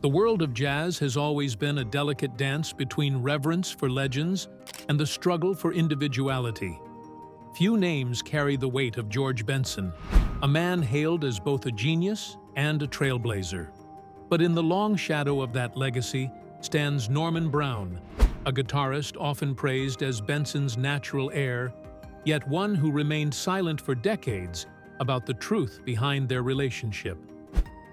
The world of jazz has always been a delicate dance between reverence for legends and the struggle for individuality. Few names carry the weight of George Benson, a man hailed as both a genius and a trailblazer. But in the long shadow of that legacy stands Norman Brown, a guitarist often praised as Benson's natural heir, yet one who remained silent for decades about the truth behind their relationship.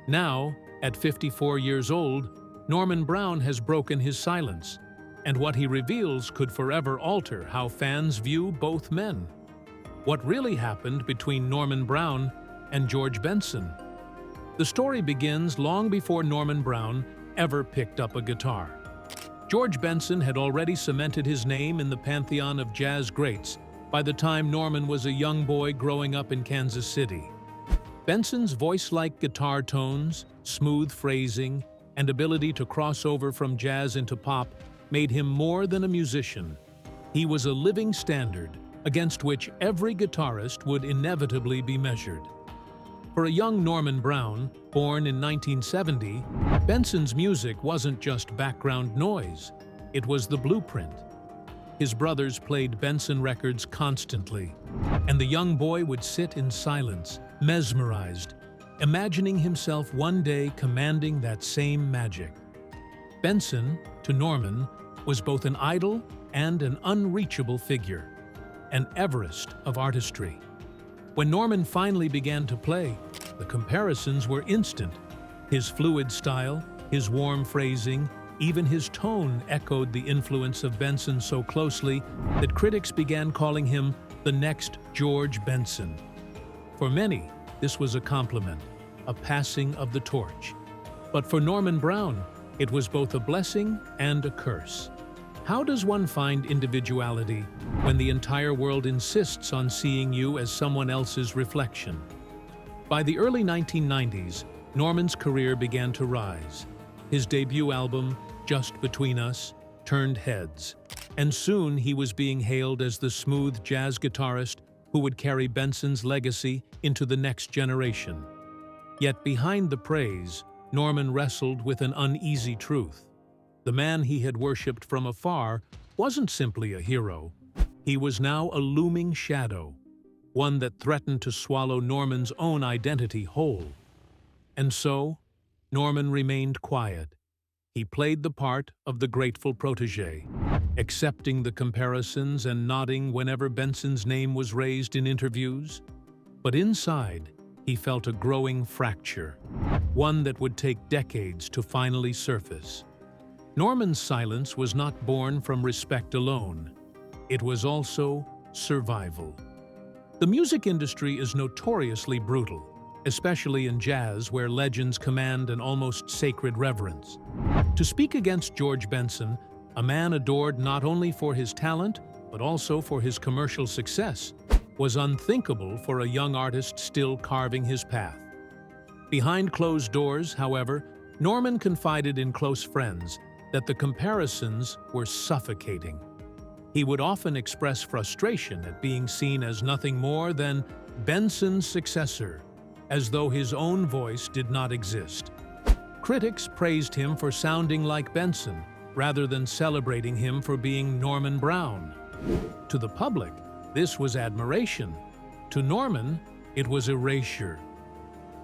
Now, at 54 years old, Norman Brown has broken his silence, and what he reveals could forever alter how fans view both men. What really happened between Norman Brown and George Benson? The story begins long before Norman Brown ever picked up a guitar. George Benson had already cemented his name in the pantheon of jazz greats by the time Norman was a young boy growing up in Kansas City. Benson's voice-like guitar tones, smooth phrasing, and ability to cross over from jazz into pop made him more than a musician. He was a living standard against which every guitarist would inevitably be measured. For a young Norman Brown, born in 1970, Benson's music wasn't just background noise, it was the blueprint. His brothers played Benson records constantly, and the young boy would sit in silence, mesmerized, imagining himself one day commanding that same magic. Benson, to Norman, was both an idol and an unreachable figure, an Everest of artistry. When Norman finally began to play, the comparisons were instant. His fluid style, his warm phrasing, even his tone echoed the influence of Benson so closely that critics began calling him the next George Benson. For many, this was a compliment, a passing of the torch. But for Norman Brown, it was both a blessing and a curse. How does one find individuality when the entire world insists on seeing you as someone else's reflection? By the early 1990s, Norman's career began to rise. His debut album, Just Between Us, turned heads, and soon he was being hailed as the smooth jazz guitarist who would carry Benson's legacy into the next generation. Yet behind the praise, Norman wrestled with an uneasy truth. The man he had worshipped from afar wasn't simply a hero. He was now a looming shadow, one that threatened to swallow Norman's own identity whole. And so, Norman remained quiet. He played the part of the grateful protege, accepting the comparisons and nodding whenever Benson's name was raised in interviews. But inside, he felt a growing fracture, one that would take decades to finally surface. Norman's silence was not born from respect alone. It was also survival. The music industry is notoriously brutal, especially in jazz where legends command an almost sacred reverence. To speak against George Benson, a man adored not only for his talent, but also for his commercial success, was unthinkable for a young artist still carving his path. Behind closed doors, however, Norman confided in close friends that the comparisons were suffocating. He would often express frustration at being seen as nothing more than Benson's successor, as though his own voice did not exist. Critics praised him for sounding like Benson, rather than celebrating him for being Norman Brown. To the public, this was admiration. To Norman, it was erasure.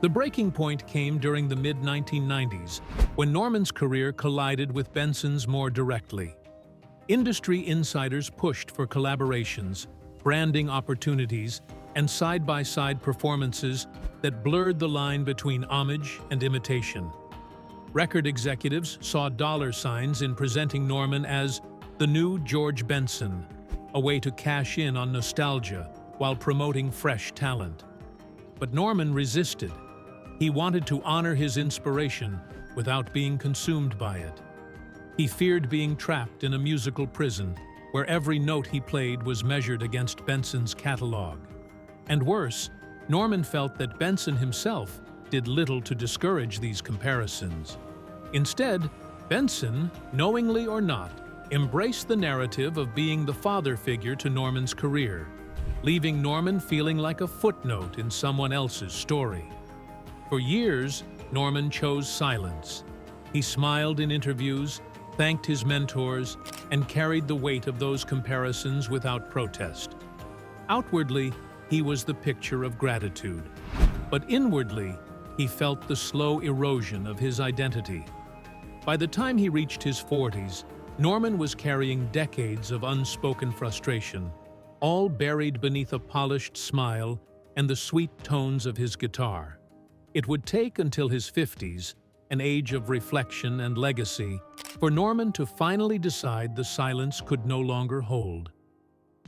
The breaking point came during the mid-1990s, when Norman's career collided with Benson's more directly. Industry insiders pushed for collaborations, branding opportunities, and side-by-side performances that blurred the line between homage and imitation. Record executives saw dollar signs in presenting Norman as the new George Benson, a way to cash in on nostalgia while promoting fresh talent. But Norman resisted. He wanted to honor his inspiration without being consumed by it. He feared being trapped in a musical prison where every note he played was measured against Benson's catalog. And worse, Norman felt that Benson himself did little to discourage these comparisons. Instead, Benson, knowingly or not, embraced the narrative of being the father figure to Norman's career, leaving Norman feeling like a footnote in someone else's story. For years, Norman chose silence. He smiled in interviews, thanked his mentors, and carried the weight of those comparisons without protest. Outwardly, he was the picture of gratitude, but inwardly, he felt the slow erosion of his identity. By the time he reached his 40s, Norman was carrying decades of unspoken frustration, all buried beneath a polished smile and the sweet tones of his guitar. It would take until his 50s, an age of reflection and legacy, for Norman to finally decide the silence could no longer hold.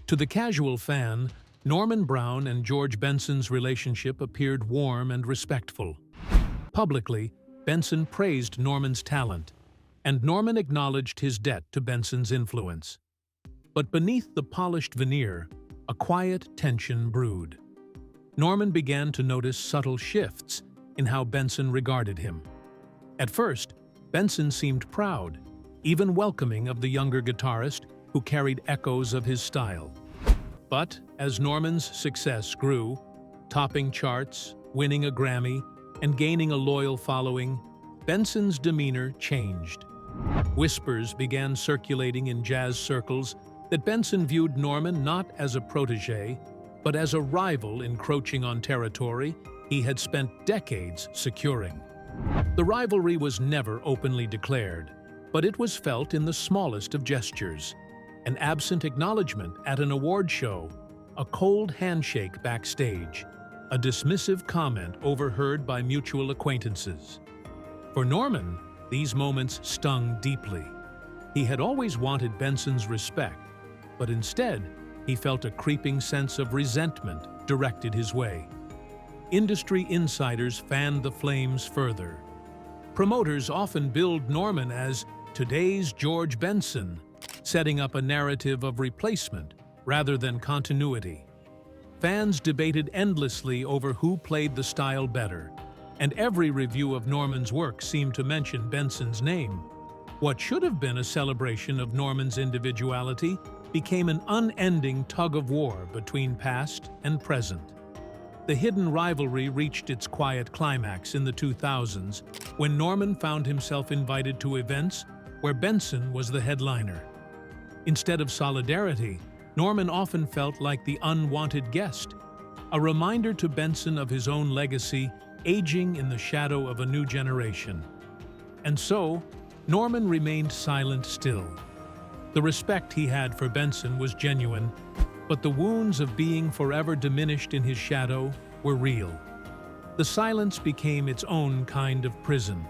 To the casual fan, Norman Brown and George Benson's relationship appeared warm and respectful. Publicly, Benson praised Norman's talent, and Norman acknowledged his debt to Benson's influence. But beneath the polished veneer, a quiet tension brewed. Norman began to notice subtle shifts in how Benson regarded him. At first, Benson seemed proud, even welcoming of the younger guitarist who carried echoes of his style. But as Norman's success grew, topping charts, winning a Grammy, and gaining a loyal following, Benson's demeanor changed. Whispers began circulating in jazz circles that Benson viewed Norman not as a protege, but as a rival encroaching on territory he had spent decades securing. The rivalry was never openly declared, but it was felt in the smallest of gestures: an absent acknowledgement at an award show, a cold handshake backstage, a dismissive comment overheard by mutual acquaintances. For Norman, these moments stung deeply. He had always wanted Benson's respect, but instead, he felt a creeping sense of resentment directed his way. Industry insiders fanned the flames further. Promoters often billed Norman as today's George Benson, setting up a narrative of replacement rather than continuity. Fans debated endlessly over who played the style better, and every review of Norman's work seemed to mention Benson's name. What should have been a celebration of Norman's individuality became an unending tug-of-war between past and present. The hidden rivalry reached its quiet climax in the 2000s when Norman found himself invited to events where Benson was the headliner. Instead of solidarity, Norman often felt like the unwanted guest, a reminder to Benson of his own legacy aging in the shadow of a new generation. And so, Norman remained silent still. The respect he had for Benson was genuine, but the wounds of being forever diminished in his shadow were real. The silence became its own kind of prison.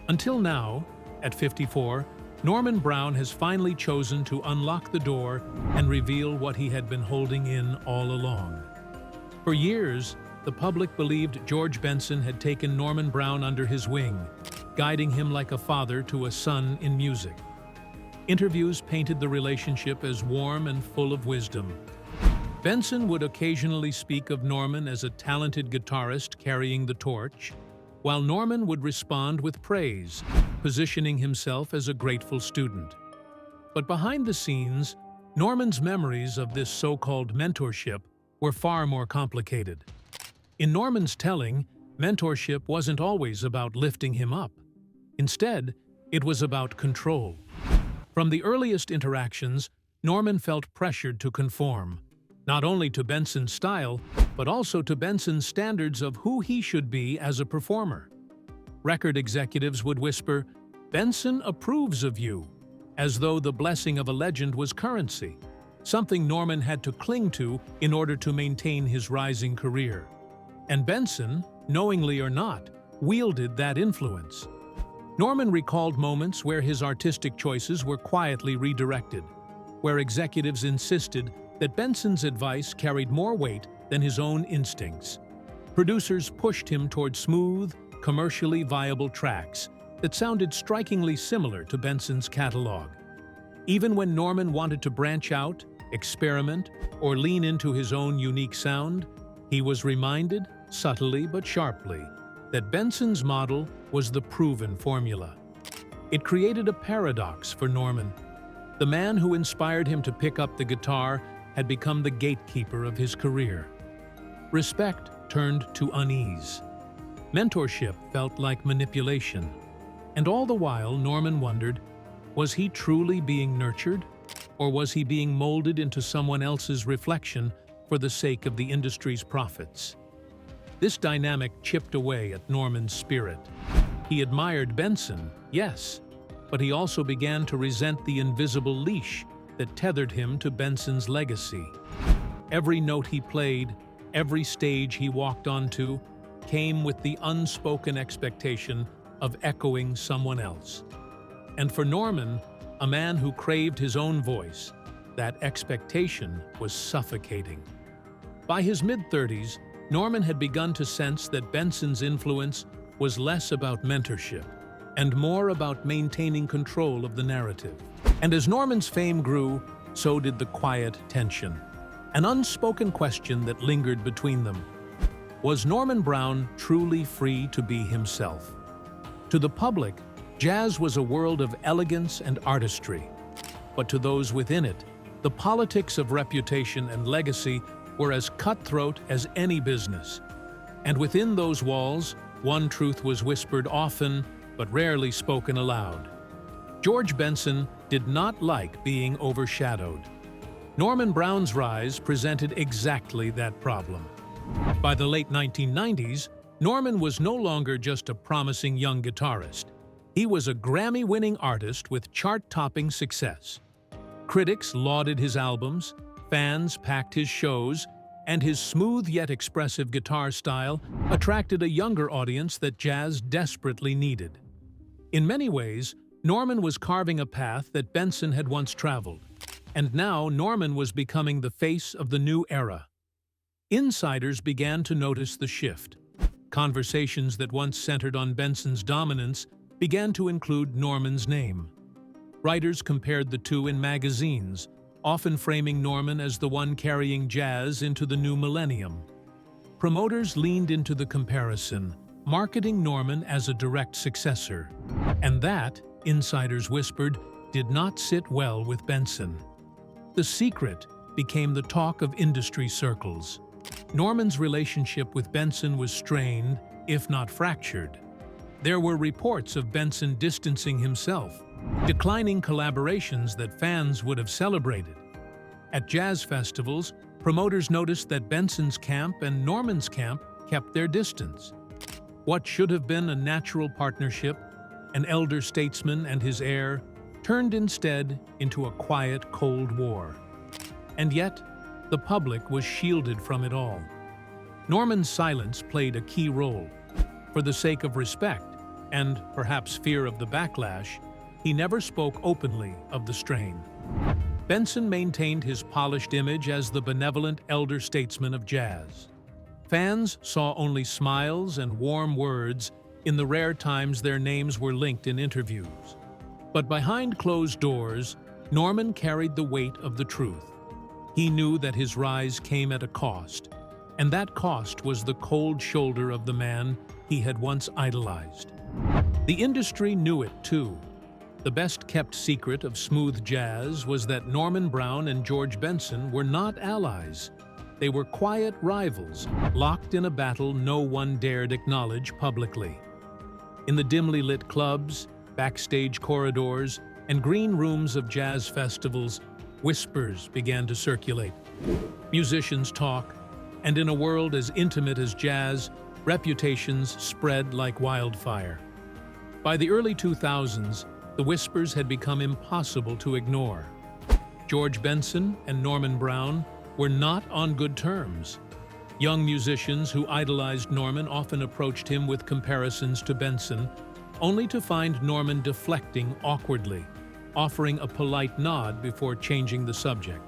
Until now, at 54, Norman Brown has finally chosen to unlock the door and reveal what he had been holding in all along. For years, the public believed George Benson had taken Norman Brown under his wing, guiding him like a father to a son in music. Interviews painted the relationship as warm and full of wisdom. Benson would occasionally speak of Norman as a talented guitarist carrying the torch, while Norman would respond with praise, positioning himself as a grateful student. But behind the scenes, Norman's memories of this so-called mentorship were far more complicated. In Norman's telling, mentorship wasn't always about lifting him up. Instead, it was about control. From the earliest interactions, Norman felt pressured to conform, not only to Benson's style, but also to Benson's standards of who he should be as a performer. Record executives would whisper, "Benson approves of you," as though the blessing of a legend was currency, something Norman had to cling to in order to maintain his rising career. And Benson, knowingly or not, wielded that influence. Norman recalled moments where his artistic choices were quietly redirected, where executives insisted that Benson's advice carried more weight than his own instincts. Producers pushed him toward smooth, commercially viable tracks that sounded strikingly similar to Benson's catalog. Even when Norman wanted to branch out, experiment, or lean into his own unique sound, he was reminded, subtly but sharply, that Benson's model was the proven formula. It created a paradox for Norman. The man who inspired him to pick up the guitar had become the gatekeeper of his career. Respect turned to unease. Mentorship felt like manipulation. And all the while, Norman wondered, was he truly being nurtured? Or was he being molded into someone else's reflection for the sake of the industry's profits? This dynamic chipped away at Norman's spirit. He admired Benson, yes, but he also began to resent the invisible leash that tethered him to Benson's legacy. Every note he played, every stage he walked onto, came with the unspoken expectation of echoing someone else. And for Norman, a man who craved his own voice, that expectation was suffocating. By his mid-30s, Norman had begun to sense that Benson's influence was less about mentorship and more about maintaining control of the narrative. And as Norman's fame grew, so did the quiet tension, an unspoken question that lingered between them. Was Norman Brown truly free to be himself? To the public, jazz was a world of elegance and artistry. But to those within it, the politics of reputation and legacy were as cutthroat as any business. And within those walls, one truth was whispered often, but rarely spoken aloud. George Benson did not like being overshadowed. Norman Brown's rise presented exactly that problem. By the late 1990s, Norman was no longer just a promising young guitarist. He was a Grammy-winning artist with chart-topping success. Critics lauded his albums, fans packed his shows, and his smooth yet expressive guitar style attracted a younger audience that jazz desperately needed. In many ways, Norman was carving a path that Benson had once traveled, and now Norman was becoming the face of the new era. Insiders began to notice the shift. Conversations that once centered on Benson's dominance began to include Norman's name. Writers compared the two in magazines, often framing Norman as the one carrying jazz into the new millennium. Promoters leaned into the comparison, marketing Norman as a direct successor. And that, insiders whispered, did not sit well with Benson. The secret became the talk of industry circles. Norman's relationship with Benson was strained, if not fractured. There were reports of Benson distancing himself, declining collaborations that fans would have celebrated. At jazz festivals, promoters noticed that Benson's camp and Norman's camp kept their distance. What should have been a natural partnership, an elder statesman and his heir, turned instead into a quiet Cold War. And yet, the public was shielded from it all. Norman's silence played a key role. For the sake of respect, and perhaps fear of the backlash, he never spoke openly of the strain. Benson maintained his polished image as the benevolent elder statesman of jazz. Fans saw only smiles and warm words in the rare times their names were linked in interviews. But behind closed doors, Norman carried the weight of the truth. He knew that his rise came at a cost, and that cost was the cold shoulder of the man he had once idolized. The industry knew it too. The best-kept secret of smooth jazz was that Norman Brown and George Benson were not allies. They were quiet rivals, locked in a battle no one dared acknowledge publicly. In the dimly lit clubs, backstage corridors, and green rooms of jazz festivals, whispers began to circulate. Musicians talk, and in a world as intimate as jazz, reputations spread like wildfire. By the early 2000s, the whispers had become impossible to ignore. George Benson and Norman Brown were not on good terms. Young musicians who idolized Norman often approached him with comparisons to Benson, only to find Norman deflecting awkwardly, offering a polite nod before changing the subject.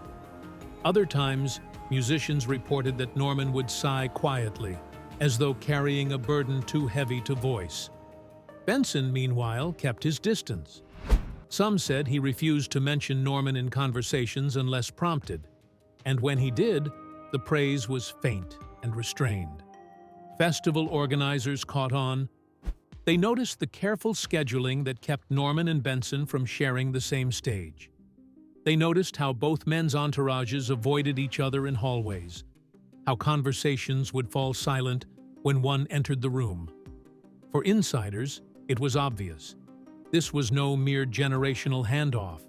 Other times, musicians reported that Norman would sigh quietly, as though carrying a burden too heavy to voice. Benson, meanwhile, kept his distance. Some said he refused to mention Norman in conversations unless prompted, and when he did, the praise was faint and restrained. Festival organizers caught on. They noticed the careful scheduling that kept Norman and Benson from sharing the same stage. They noticed how both men's entourages avoided each other in hallways, how conversations would fall silent when one entered the room. For insiders, it was obvious. This was no mere generational handoff.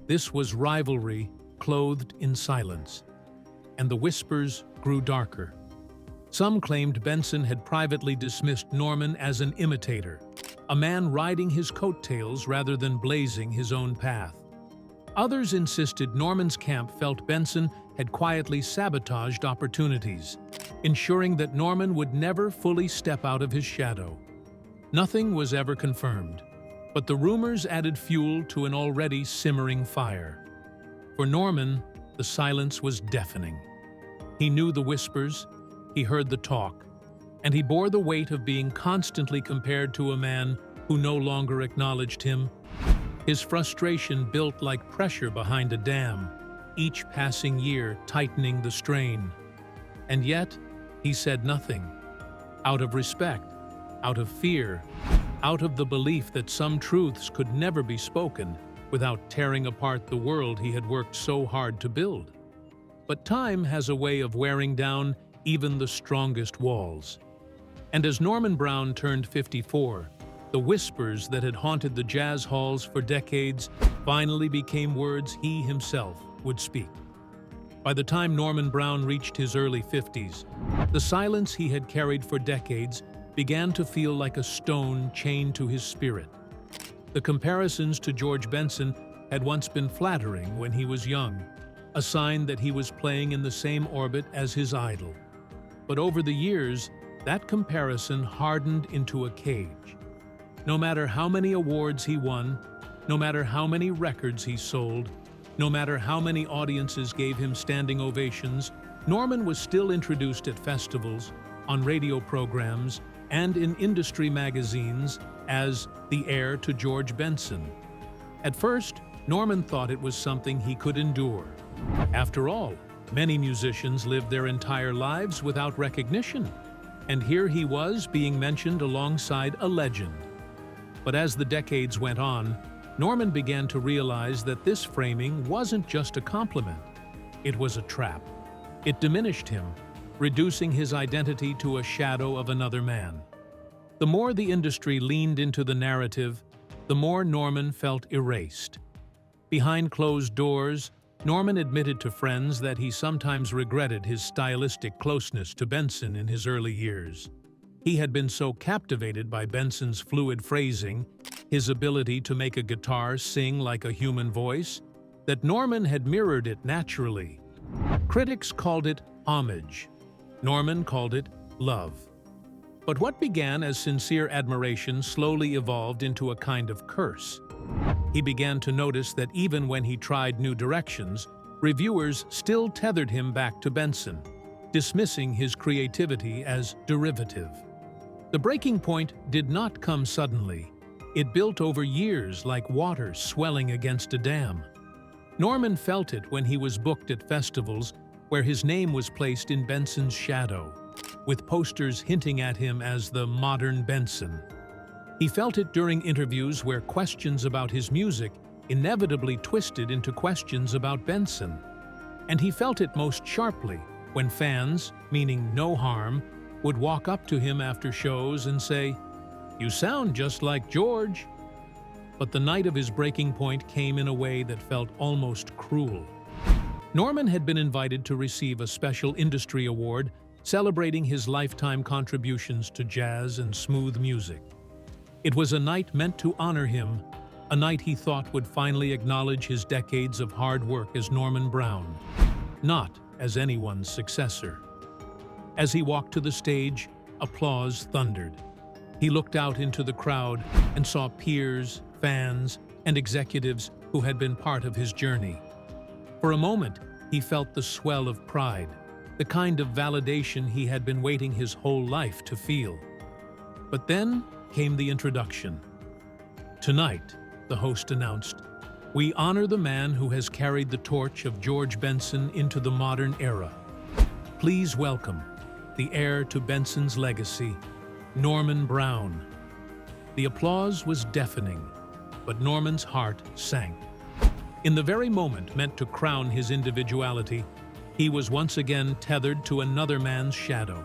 This was rivalry clothed in silence. And the whispers grew darker. Some claimed Benson had privately dismissed Norman as an imitator, a man riding his coattails rather than blazing his own path. Others insisted Norman's camp felt Benson had quietly sabotaged opportunities, ensuring that Norman would never fully step out of his shadow. Nothing was ever confirmed, but the rumors added fuel to an already simmering fire. For Norman, the silence was deafening. He knew the whispers, he heard the talk, and he bore the weight of being constantly compared to a man who no longer acknowledged him. His frustration built like pressure behind a dam, each passing year tightening the strain. And yet, he said nothing. Out of respect, out of fear, out of the belief that some truths could never be spoken without tearing apart the world he had worked so hard to build. But time has a way of wearing down even the strongest walls. And as Norman Brown turned 54, the whispers that had haunted the jazz halls for decades finally became words he himself would speak. By the time Norman Brown reached his early 50s, the silence he had carried for decades began to feel like a stone chained to his spirit. The comparisons to George Benson had once been flattering when he was young, a sign that he was playing in the same orbit as his idol. But over the years, that comparison hardened into a cage. No matter how many awards he won, no matter how many records he sold, no matter how many audiences gave him standing ovations, Norman was still introduced at festivals, on radio programs, and in industry magazines as the heir to George Benson. At first, Norman thought it was something he could endure. After all, many musicians lived their entire lives without recognition, and here he was being mentioned alongside a legend. But as the decades went on, Norman began to realize that this framing wasn't just a compliment. It was a trap. It diminished him, reducing his identity to a shadow of another man. The more the industry leaned into the narrative, the more Norman felt erased. Behind closed doors, Norman admitted to friends that he sometimes regretted his stylistic closeness to Benson in his early years. He had been so captivated by Benson's fluid phrasing, his ability to make a guitar sing like a human voice, that Norman had mirrored it naturally. Critics called it homage. Norman called it love. But what began as sincere admiration slowly evolved into a kind of curse. He began to notice that even when he tried new directions, reviewers still tethered him back to Benson, dismissing his creativity as derivative. The breaking point did not come suddenly. It built over years like water swelling against a dam. Norman felt it when he was booked at festivals where his name was placed in Benson's shadow, with posters hinting at him as the modern Benson. He felt it during interviews where questions about his music inevitably twisted into questions about Benson. And he felt it most sharply when fans, meaning no harm, would walk up to him after shows and say, "You sound just like George." But the night of his breaking point came in a way that felt almost cruel. Norman had been invited to receive a special industry award celebrating his lifetime contributions to jazz and smooth music. It was a night meant to honor him, a night he thought would finally acknowledge his decades of hard work as Norman Brown, not as anyone's successor. As he walked to the stage, applause thundered. He looked out into the crowd and saw peers, fans, and executives who had been part of his journey. For a moment, he felt the swell of pride, the kind of validation he had been waiting his whole life to feel. But then came the introduction. "Tonight," the host announced, "we honor the man who has carried the torch of George Benson into the modern era. Please welcome the heir to Benson's legacy, Norman Brown." The applause was deafening, but Norman's heart sank. In the very moment meant to crown his individuality, he was once again tethered to another man's shadow.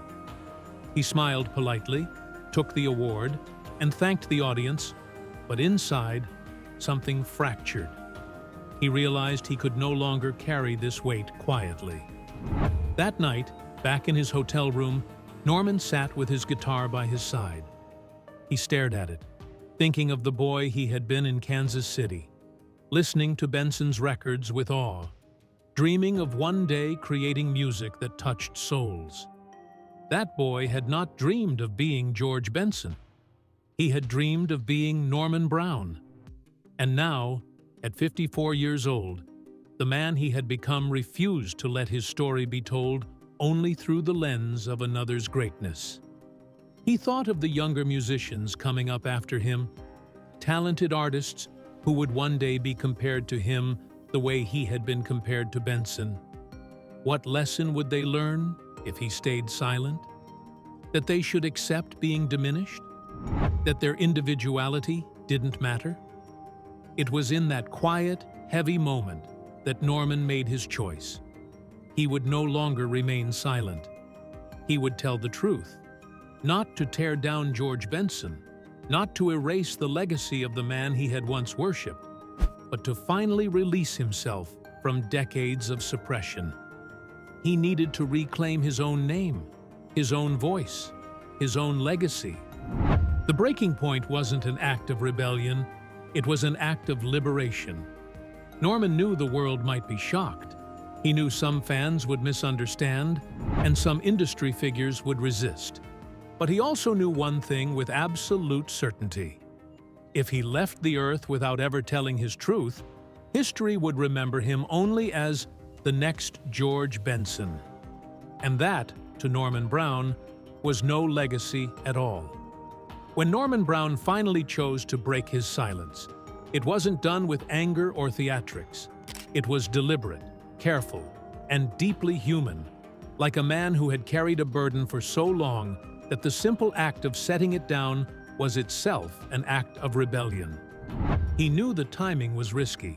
He smiled politely, took the award, and thanked the audience, But inside, something fractured. He realized he could no longer carry this weight quietly. That night, back in his hotel room, Norman sat with his guitar by his side. He stared at it, thinking of the boy he had been in Kansas City, listening to Benson's records with awe, dreaming of one day creating music that touched souls. That boy had not dreamed of being George Benson. He had dreamed of being Norman Brown. And now, at 54 years old, the man he had become refused to let his story be told only through the lens of another's greatness. He thought of the younger musicians coming up after him, talented artists who would one day be compared to him the way he had been compared to Benson. What lesson would they learn if he stayed silent? That they should accept being diminished? That their individuality didn't matter? It was in that quiet, heavy moment that Norman made his choice. He would no longer remain silent. He would tell the truth, not to tear down George Benson, not to erase the legacy of the man he had once worshipped, but to finally release himself from decades of suppression. He needed to reclaim his own name, his own voice, his own legacy. The breaking point wasn't an act of rebellion, it was an act of liberation. Norman knew the world might be shocked. He knew some fans would misunderstand, and some industry figures would resist. But he also knew one thing with absolute certainty. If he left the earth without ever telling his truth, history would remember him only as the next George Benson. And that, to Norman Brown, was no legacy at all. When Norman Brown finally chose to break his silence, it wasn't done with anger or theatrics. It was deliberate, careful, and deeply human, like a man who had carried a burden for so long that the simple act of setting it down was itself an act of rebellion. He knew the timing was risky.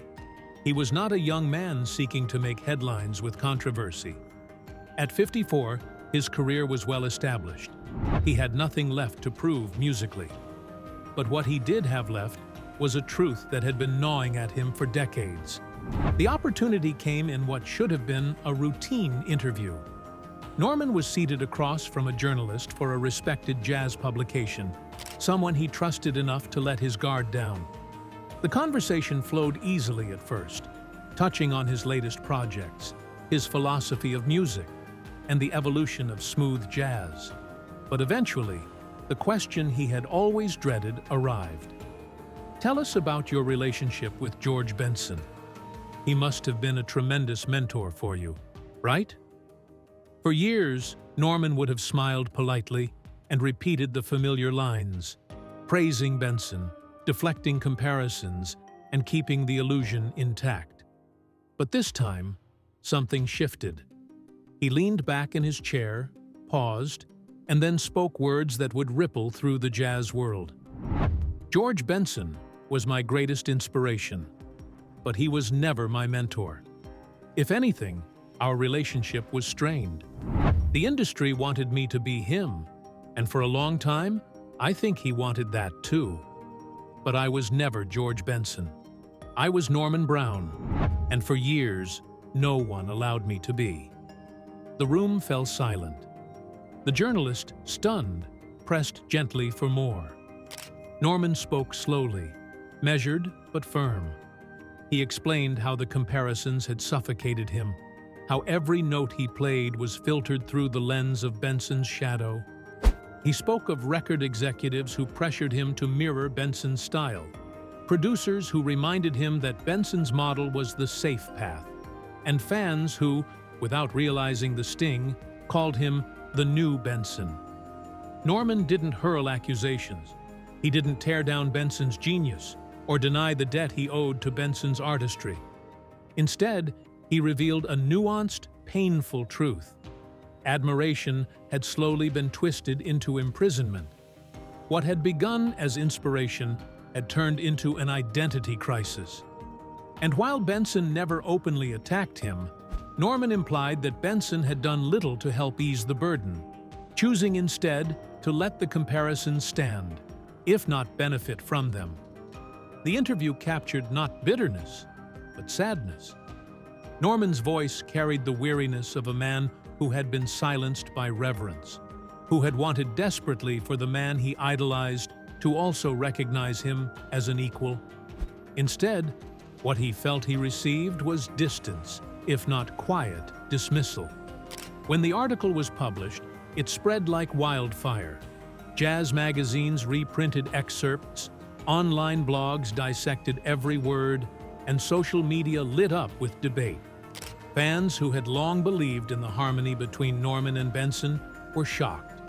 He was not a young man seeking to make headlines with controversy. At 54, his career was well established. He had nothing left to prove musically. But what he did have left was a truth that had been gnawing at him for decades. The opportunity came in what should have been a routine interview. Norman was seated across from a journalist for a respected jazz publication, someone he trusted enough to let his guard down. The conversation flowed easily at first, touching on his latest projects, his philosophy of music, and the evolution of smooth jazz. But eventually, the question he had always dreaded arrived. Tell us about your relationship with George Benson. He must have been a tremendous mentor for you, right? For years, Norman would have smiled politely and repeated the familiar lines, praising Benson, deflecting comparisons, and keeping the illusion intact. But this time, something shifted. He leaned back in his chair, paused, and then spoke words that would ripple through the jazz world. George Benson was my greatest inspiration, but he was never my mentor. If anything, our relationship was strained. The industry wanted me to be him, and for a long time, I think he wanted that too. But I was never George Benson. I was Norman Brown, and for years, no one allowed me to be. The room fell silent. The journalist, stunned, pressed gently for more. Norman spoke slowly, measured but firm. He explained how the comparisons had suffocated him, how every note he played was filtered through the lens of Benson's shadow. He spoke of record executives who pressured him to mirror Benson's style, producers who reminded him that Benson's model was the safe path, and fans who, without realizing the sting, called him the new Benson. Norman didn't hurl accusations. He didn't tear down Benson's genius or deny the debt he owed to Benson's artistry. Instead, he revealed a nuanced, painful truth. Admiration had slowly been twisted into imprisonment. What had begun as inspiration had turned into an identity crisis. And while Benson never openly attacked him, Norman implied that Benson had done little to help ease the burden, choosing instead to let the comparisons stand, if not benefit from them. The interview captured not bitterness, but sadness. Norman's voice carried the weariness of a man who had been silenced by reverence, who had wanted desperately for the man he idolized to also recognize him as an equal. Instead, what he felt he received was distance, if not quiet, dismissal. When the article was published, it spread like wildfire. Jazz magazines reprinted excerpts, online blogs dissected every word, and social media lit up with debate. Fans who had long believed in the harmony between Norman and Benson were shocked.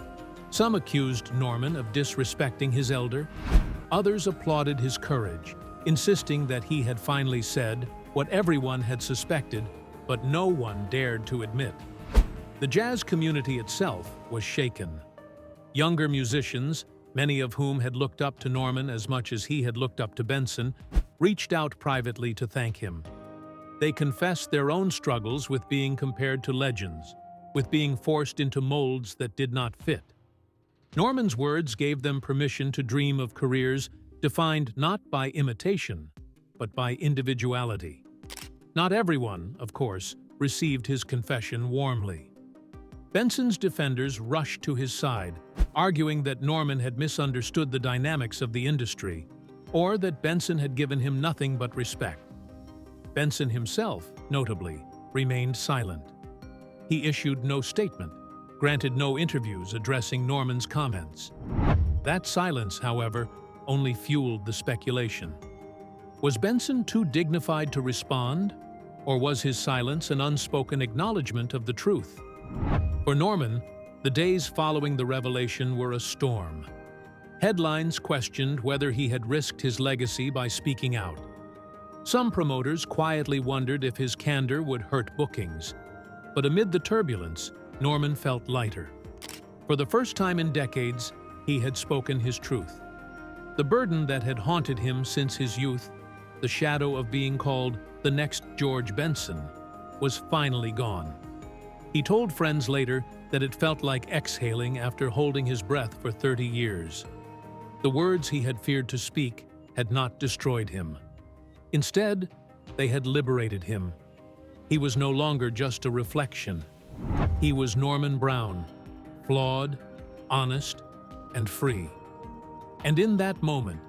Some accused Norman of disrespecting his elder. Others applauded his courage, insisting that he had finally said what everyone had suspected, but no one dared to admit. The jazz community itself was shaken. Younger musicians, many of whom had looked up to Norman as much as he had looked up to Benson, reached out privately to thank him. They confessed their own struggles with being compared to legends, with being forced into molds that did not fit. Norman's words gave them permission to dream of careers defined not by imitation, but by individuality. Not everyone, of course, received his confession warmly. Benson's defenders rushed to his side, arguing that Norman had misunderstood the dynamics of the industry, or that Benson had given him nothing but respect. Benson himself, notably, remained silent. He issued no statement, granted no interviews addressing Norman's comments. That silence, however, only fueled the speculation. Was Benson too dignified to respond, or was his silence an unspoken acknowledgement of the truth? For Norman, the days following the revelation were a storm. Headlines questioned whether he had risked his legacy by speaking out. Some promoters quietly wondered if his candor would hurt bookings. But amid the turbulence, Norman felt lighter. For the first time in decades, he had spoken his truth. The burden that had haunted him since his youth, the shadow of being called the next George Benson, was finally gone. He told friends later that it felt like exhaling after holding his breath for 30 years. The words he had feared to speak had not destroyed him. Instead, they had liberated him. He was no longer just a reflection. He was Norman Brown, flawed, honest, and free. And in that moment,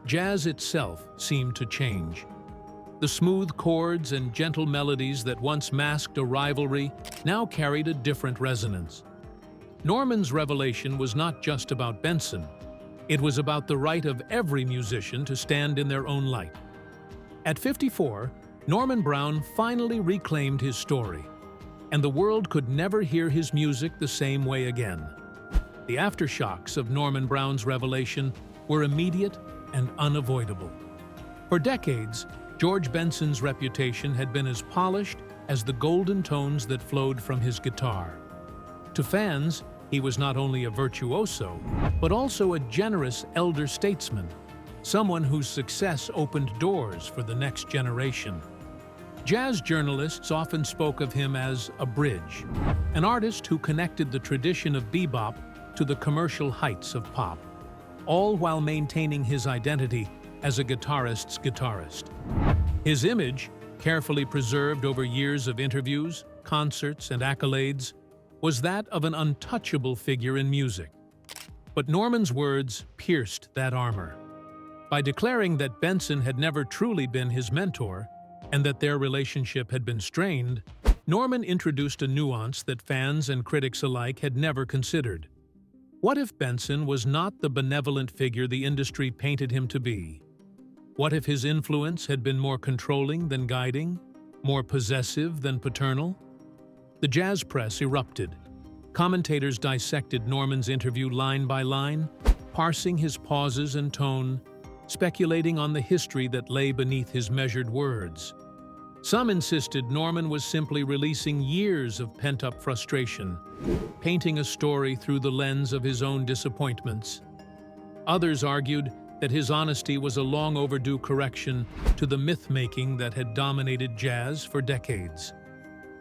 jazz itself seemed to change. The smooth chords and gentle melodies that once masked a rivalry now carried a different resonance. Norman's revelation was not just about Benson. It was about the right of every musician to stand in their own light. At 54, Norman Brown finally reclaimed his story, and the world could never hear his music the same way again. The aftershocks of Norman Brown's revelation were immediate and unavoidable. For decades, George Benson's reputation had been as polished as the golden tones that flowed from his guitar. To fans, he was not only a virtuoso, but also a generous elder statesman, someone whose success opened doors for the next generation. Jazz journalists often spoke of him as a bridge, an artist who connected the tradition of bebop to the commercial heights of pop, all while maintaining his identity as a guitarist's guitarist. His image, carefully preserved over years of interviews, concerts, and accolades, was that of an untouchable figure in music. But Norman's words pierced that armor. By declaring that Benson had never truly been his mentor, and that their relationship had been strained, Norman introduced a nuance that fans and critics alike had never considered. What if Benson was not the benevolent figure the industry painted him to be? What if his influence had been more controlling than guiding, more possessive than paternal? The jazz press erupted. Commentators dissected Norman's interview line by line, parsing his pauses and tone, speculating on the history that lay beneath his measured words. Some insisted Norman was simply releasing years of pent-up frustration, painting a story through the lens of his own disappointments. Others argued that his honesty was a long overdue correction to the myth-making that had dominated jazz for decades.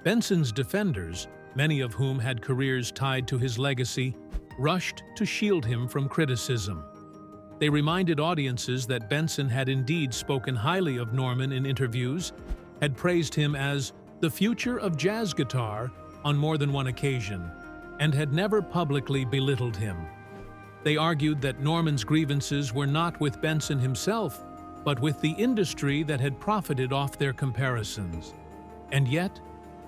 Benson's defenders, many of whom had careers tied to his legacy, rushed to shield him from criticism. They reminded audiences that Benson had indeed spoken highly of Norman in interviews, had praised him as the future of jazz guitar on more than one occasion, and had never publicly belittled him. They argued that Norman's grievances were not with Benson himself, but with the industry that had profited off their comparisons. And yet,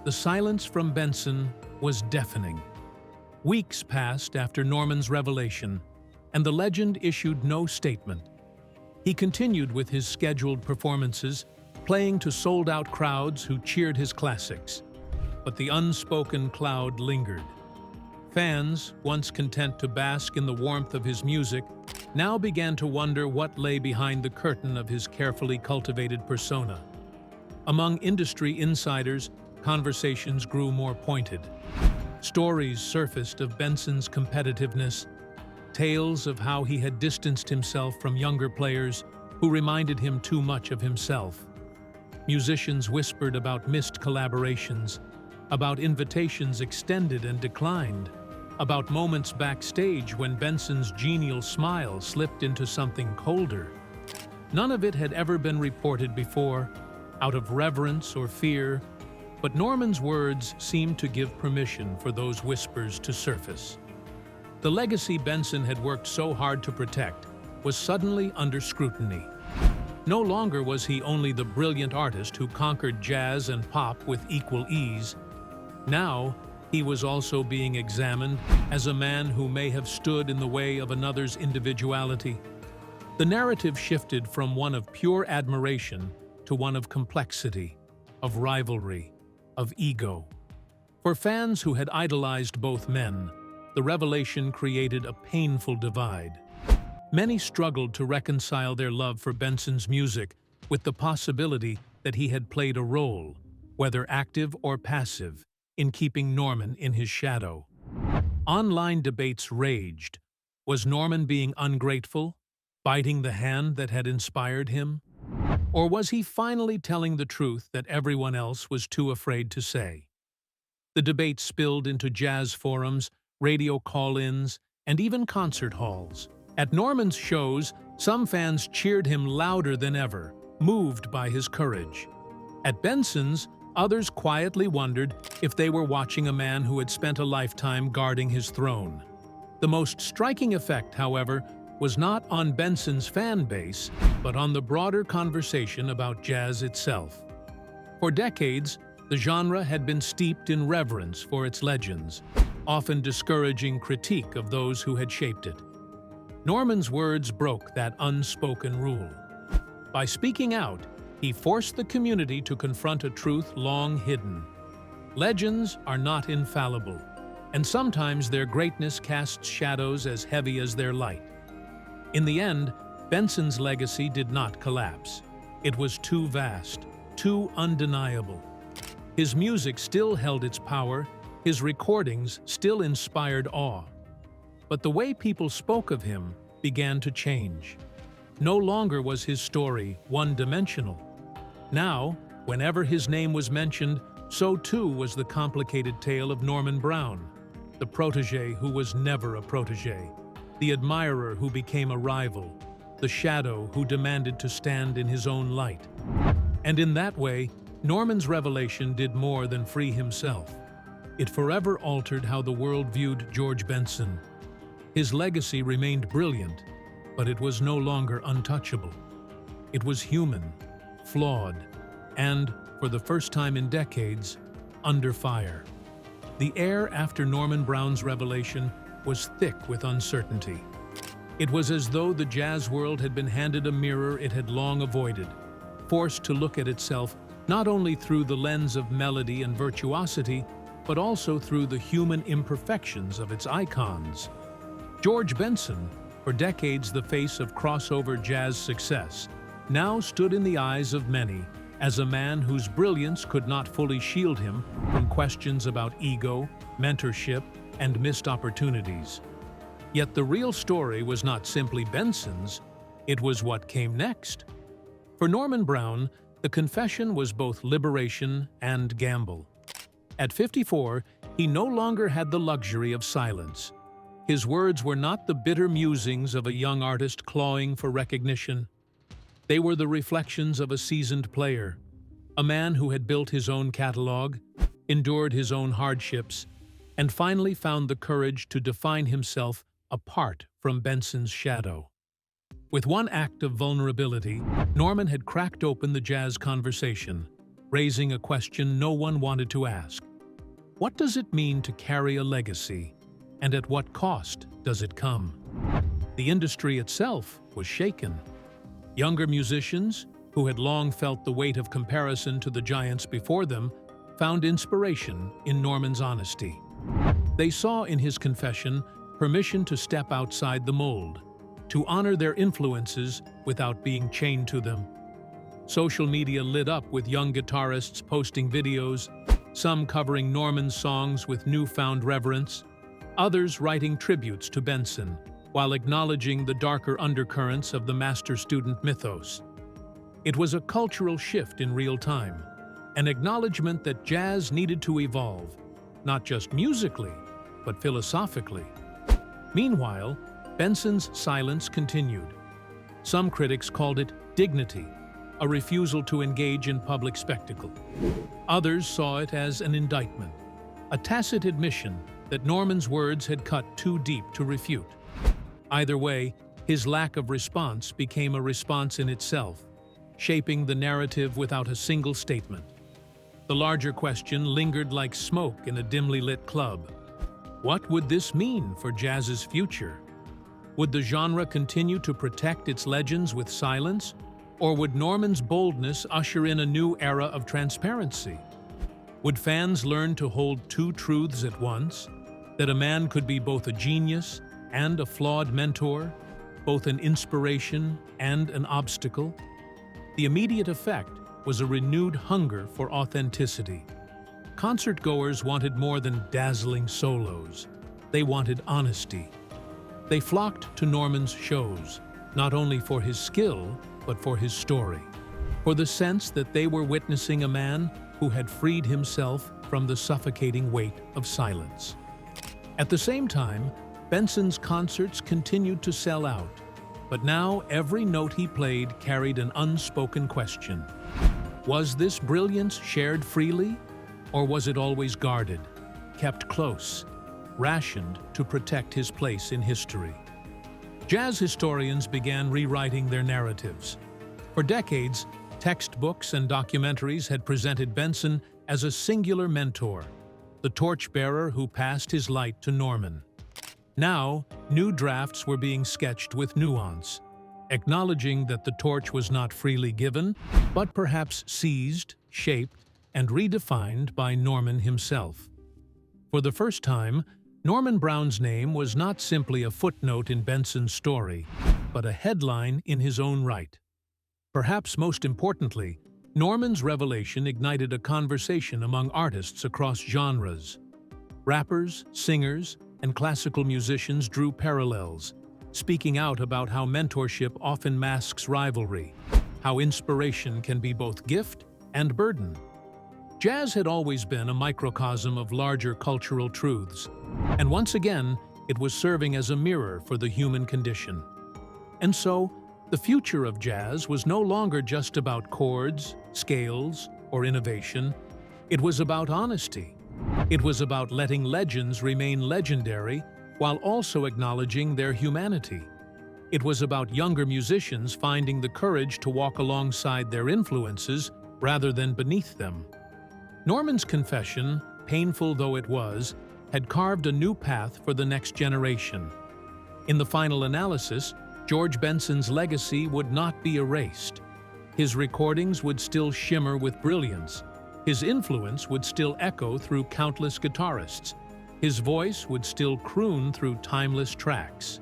the silence from Benson was deafening. Weeks passed after Norman's revelation, and the legend issued no statement. He continued with his scheduled performances, playing to sold-out crowds who cheered his classics. But the unspoken cloud lingered. Fans, once content to bask in the warmth of his music, now began to wonder what lay behind the curtain of his carefully cultivated persona. Among industry insiders, conversations grew more pointed. Stories surfaced of Benson's competitiveness, tales of how he had distanced himself from younger players who reminded him too much of himself. Musicians whispered about missed collaborations, about invitations extended and declined, about moments backstage when Benson's genial smile slipped into something colder. None of it had ever been reported before, out of reverence or fear, but Norman's words seemed to give permission for those whispers to surface. The legacy Benson had worked so hard to protect was suddenly under scrutiny. No longer was he only the brilliant artist who conquered jazz and pop with equal ease. Now, he was also being examined as a man who may have stood in the way of another's individuality. The narrative shifted from one of pure admiration to one of complexity, of rivalry, of ego. For fans who had idolized both men, the revelation created a painful divide. Many struggled to reconcile their love for Benson's music with the possibility that he had played a role, whether active or passive, in keeping Norman in his shadow. Online debates raged. Was Norman being ungrateful, biting the hand that had inspired him? Or was he finally telling the truth that everyone else was too afraid to say? The debate spilled into jazz forums, radio call-ins, and even concert halls. At Norman's shows, some fans cheered him louder than ever, moved by his courage. At Benson's, others quietly wondered if they were watching a man who had spent a lifetime guarding his throne. The most striking effect, however, was not on Benson's fan base, but on the broader conversation about jazz itself. For decades, the genre had been steeped in reverence for its legends, often discouraging critique of those who had shaped it. Norman's words broke that unspoken rule. By speaking out, he forced the community to confront a truth long hidden. Legends are not infallible, and sometimes their greatness casts shadows as heavy as their light. In the end, Benson's legacy did not collapse. It was too vast, too undeniable. His music still held its power, his recordings still inspired awe. But the way people spoke of him began to change. No longer was his story one-dimensional. Now, whenever his name was mentioned, so too was the complicated tale of Norman Brown, the protege who was never a protege, the admirer who became a rival, the shadow who demanded to stand in his own light. And in that way, Norman's revelation did more than free himself. It forever altered how the world viewed George Benson. His legacy remained brilliant, but it was no longer untouchable. It was human, flawed, and, for the first time in decades, under fire. The air after Norman Brown's revelation was thick with uncertainty. It was as though the jazz world had been handed a mirror it had long avoided, forced to look at itself not only through the lens of melody and virtuosity, but also through the human imperfections of its icons. George Benson, for decades the face of crossover jazz success, now stood in the eyes of many as a man whose brilliance could not fully shield him from questions about ego, mentorship, and missed opportunities. Yet the real story was not simply Benson's, it was what came next. For Norman Brown, the confession was both liberation and gamble. At 54, he no longer had the luxury of silence. His words were not the bitter musings of a young artist clawing for recognition. They were the reflections of a seasoned player, a man who had built his own catalog, endured his own hardships, and finally found the courage to define himself apart from Benson's shadow. With one act of vulnerability, Norman had cracked open the jazz conversation, raising a question no one wanted to ask. What does it mean to carry a legacy, and at what cost does it come? The industry itself was shaken. Younger musicians, who had long felt the weight of comparison to the giants before them, found inspiration in Norman's honesty. They saw in his confession permission to step outside the mold, to honor their influences without being chained to them. Social media lit up with young guitarists posting videos, some covering Norman's songs with newfound reverence, others writing tributes to Benson, while acknowledging the darker undercurrents of the master-student mythos. It was a cultural shift in real time, an acknowledgement that jazz needed to evolve, not just musically, but philosophically. Meanwhile, Benson's silence continued. Some critics called it dignity, a refusal to engage in public spectacle. Others saw it as an indictment, a tacit admission that Norman's words had cut too deep to refute. Either way, his lack of response became a response in itself, shaping the narrative without a single statement. The larger question lingered like smoke in a dimly lit club. What would this mean for jazz's future? Would the genre continue to protect its legends with silence, or would Norman's boldness usher in a new era of transparency? Would fans learn to hold two truths at once? That a man could be both a genius and a flawed mentor, both an inspiration and an obstacle? The immediate effect was a renewed hunger for authenticity. Concertgoers wanted more than dazzling solos. They wanted honesty. They flocked to Norman's shows, not only for his skill, but for his story, for the sense that they were witnessing a man who had freed himself from the suffocating weight of silence. At the same time, Benson's concerts continued to sell out, but now every note he played carried an unspoken question. Was this brilliance shared freely, or was it always guarded, kept close, rationed to protect his place in history? Jazz historians began rewriting their narratives. For decades, textbooks and documentaries had presented Benson as a singular mentor, the torchbearer who passed his light to Norman. Now, new drafts were being sketched with nuance, acknowledging that the torch was not freely given, but perhaps seized, shaped, and redefined by Norman himself. For the first time, Norman Brown's name was not simply a footnote in Benson's story, but a headline in his own right. Perhaps most importantly, Norman's revelation ignited a conversation among artists across genres. Rappers, singers, and classical musicians drew parallels, speaking out about how mentorship often masks rivalry, how inspiration can be both gift and burden. Jazz had always been a microcosm of larger cultural truths, and once again, it was serving as a mirror for the human condition. And so, the future of jazz was no longer just about chords, scales, or innovation. It was about honesty. It was about letting legends remain legendary while also acknowledging their humanity. It was about younger musicians finding the courage to walk alongside their influences rather than beneath them. Norman's confession, painful though it was, had carved a new path for the next generation. In the final analysis, George Benson's legacy would not be erased. His recordings would still shimmer with brilliance. His influence would still echo through countless guitarists. His voice would still croon through timeless tracks.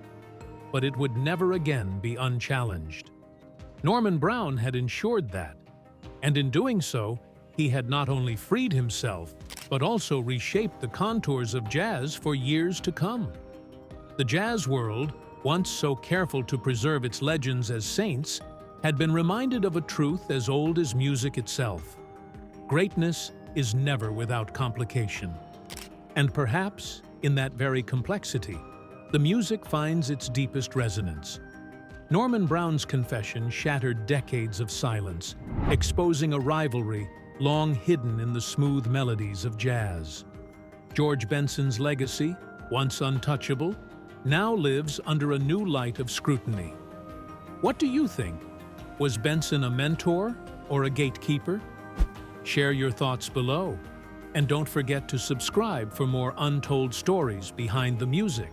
But it would never again be unchallenged. Norman Brown had ensured that, and in doing so, he had not only freed himself, but also reshaped the contours of jazz for years to come. The jazz world, once so careful to preserve its legends as saints, had been reminded of a truth as old as music itself. Greatness is never without complication. And perhaps, in that very complexity, the music finds its deepest resonance. Norman Brown's confession shattered decades of silence, exposing a rivalry long hidden in the smooth melodies of jazz. George Benson's legacy, once untouchable, now lives under a new light of scrutiny. What do you think? Was Benson a mentor or a gatekeeper? Share your thoughts below, and don't forget to subscribe for more untold stories behind the music.